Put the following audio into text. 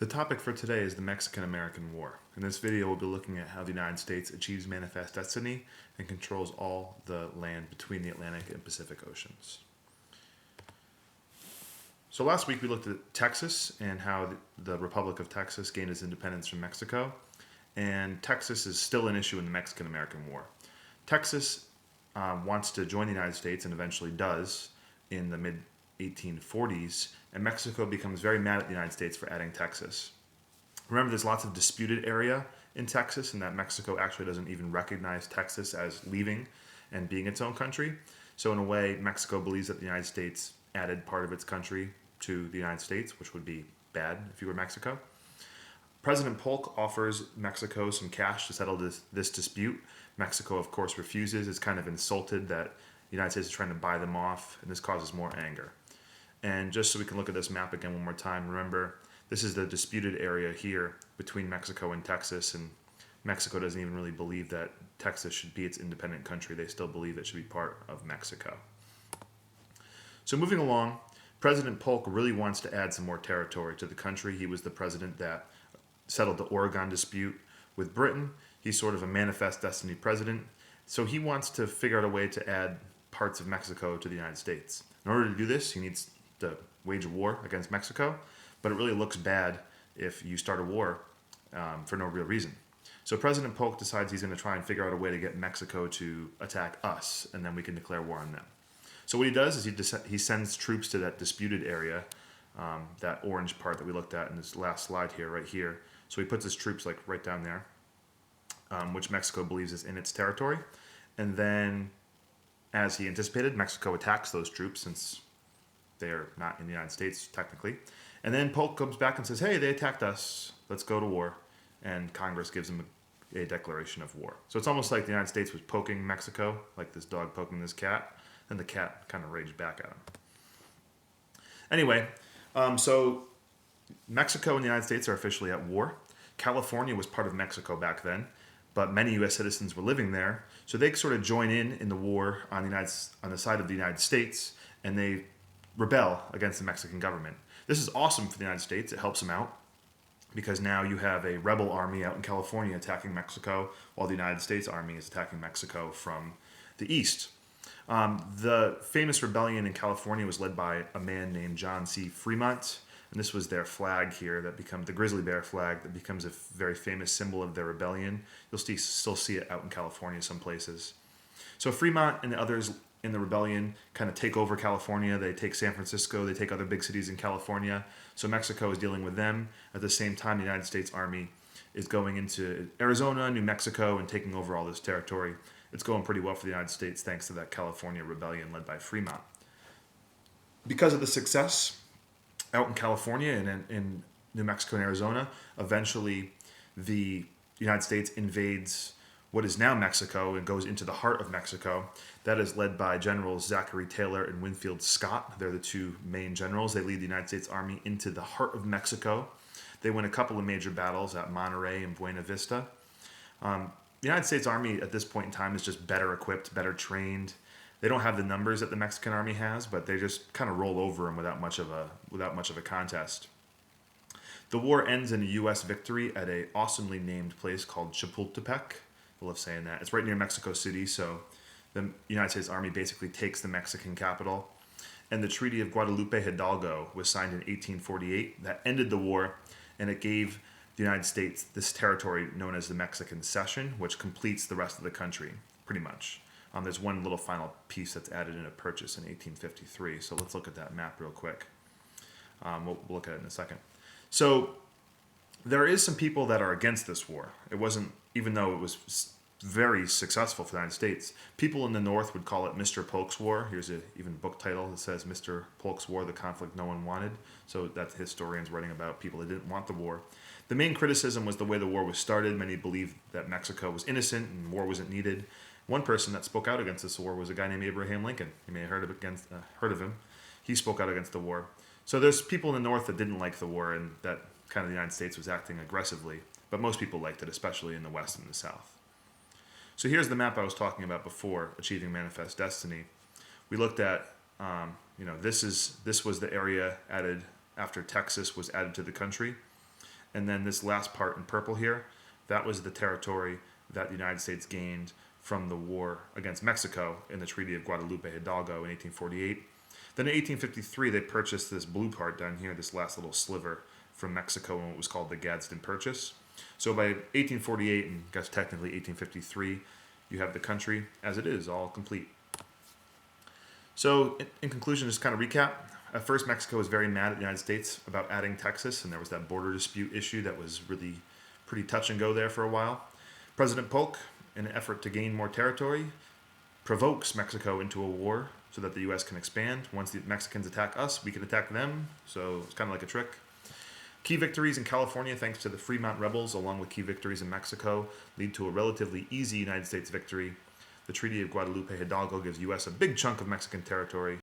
The topic for today is the Mexican-American War. In this video, we'll be looking at how the United States achieves manifest destiny and controls all the land between the Atlantic and Pacific Oceans. So last week we looked at Texas and how the Republic of Texas gained its independence from Mexico. And Texas is still an issue in the Mexican-American War. Texas wants to join the United States and eventually does in the mid-1840s, and Mexico becomes very mad at the United States for adding Texas. Remember, there's lots of disputed area in Texas, and that Mexico actually doesn't even recognize Texas as leaving and being its own country. So in a way, Mexico believes that the United States added part of its country to the United States, which would be bad if you were Mexico. President Polk offers Mexico some cash to settle this dispute. Mexico, of course, refuses. It's kind of insulted that the United States is trying to buy them off, and this causes more anger. And just so we can look at this map again one more time, remember, this is the disputed area here between Mexico and Texas, and Mexico doesn't even really believe that Texas should be its independent country. They still believe it should be part of Mexico. So moving along, President Polk really wants to add some more territory to the country. He was the president that settled the Oregon dispute with Britain. He's sort of a manifest destiny president. So he wants to figure out a way to add parts of Mexico to the United States. In order to do this, he needs to wage a war against Mexico, but it really looks bad if you start a war for no real reason. So President Polk decides he's going to try and figure out a way to get Mexico to attack us, and then we can declare war on them. So what he does is he sends troops to that disputed area, that orange part that we looked at in this last slide here, right here. So he puts his troops like right down there, which Mexico believes is in its territory. And then, as he anticipated, Mexico attacks those troops since they are not in the United States technically. And then Polk comes back and says, hey, they attacked us. Let's go to war. And Congress gives him a declaration of war. So it's almost like the United States was poking Mexico, like this dog poking this cat. And the cat kind of raged back at him. Anyway, so Mexico and the United States are officially at war. California was part of Mexico back then, but many U.S. citizens were living there. So they sort of join in the war on the side of the United States, and they rebel against the Mexican government. This is awesome for the United States. It helps them out because now you have a rebel army out in California attacking Mexico while the United States Army is attacking Mexico from the east. The famous rebellion in California was led by a man named John C. Fremont, and this was their flag here that becomes the grizzly bear flag that becomes a very famous symbol of their rebellion. You'll still see it out in California some places. So Fremont and the others in the rebellion kind of take over California. They take San Francisco. They take other big cities in California. So Mexico is dealing with them. At the same time, the United States Army is going into Arizona, New Mexico, and taking over all this territory. It's going pretty well for the United States thanks to that California rebellion led by Fremont. Because of the success out in California and in New Mexico and Arizona, eventually the United States invades what is now Mexico and goes into the heart of Mexico. That is led by Generals Zachary Taylor and Winfield Scott. They're the two main generals. They lead the United States Army into the heart of Mexico. They win a couple of major battles at Monterrey and Buena Vista. The United States Army at this point in time is just better equipped, better trained. They don't have the numbers that the Mexican Army has, but they just kind of roll over them without much of a contest. The war ends in a U.S. victory at a awesomely named place called Chapultepec. I love saying that. It's right near Mexico City, so the United States Army basically takes the Mexican capital. And the Treaty of Guadalupe Hidalgo was signed in 1848. That ended the war, and it gave the United States this territory known as the Mexican Cession, which completes the rest of the country, pretty much. There's one little final piece that's added in a purchase in 1853. So let's look at that map real quick. We'll look at it in a second. So there is some people that are against this war. It wasn't, even though it was very successful for the United States, people in the North would call it Mr. Polk's War. Here's a even book title that says Mr. Polk's War, the conflict no one wanted. So that's historians writing about people that didn't want the war. The main criticism was the way the war was started. Many believed that Mexico was innocent and war wasn't needed. One person that spoke out against this war was a guy named Abraham Lincoln. You may have heard of him. He spoke out against the war. So there's people in the North that didn't like the war and that kind of the United States was acting aggressively. But most people liked it, especially in the West and the South. So here's the map I was talking about before, achieving manifest destiny. We looked at, this was the area added after Texas was added to the country. And then this last part in purple here, that was the territory that the United States gained from the war against Mexico in the Treaty of Guadalupe Hidalgo in 1848. Then in 1853, they purchased this blue part down here, this last little sliver from Mexico in what was called the Gadsden Purchase. So by 1848, and I guess technically 1853, you have the country as it is, all complete. So in conclusion, just kind of recap. At first, Mexico was very mad at the United States about adding Texas, and there was that border dispute issue that was really pretty touch and go there for a while. President Polk, in an effort to gain more territory, provokes Mexico into a war so that the U.S. can expand. Once the Mexicans attack us, we can attack them. So it's kind of like a trick. Key victories in California, thanks to the Fremont rebels, along with key victories in Mexico, lead to a relatively easy United States victory. The Treaty of Guadalupe Hidalgo gives U.S. a big chunk of Mexican territory.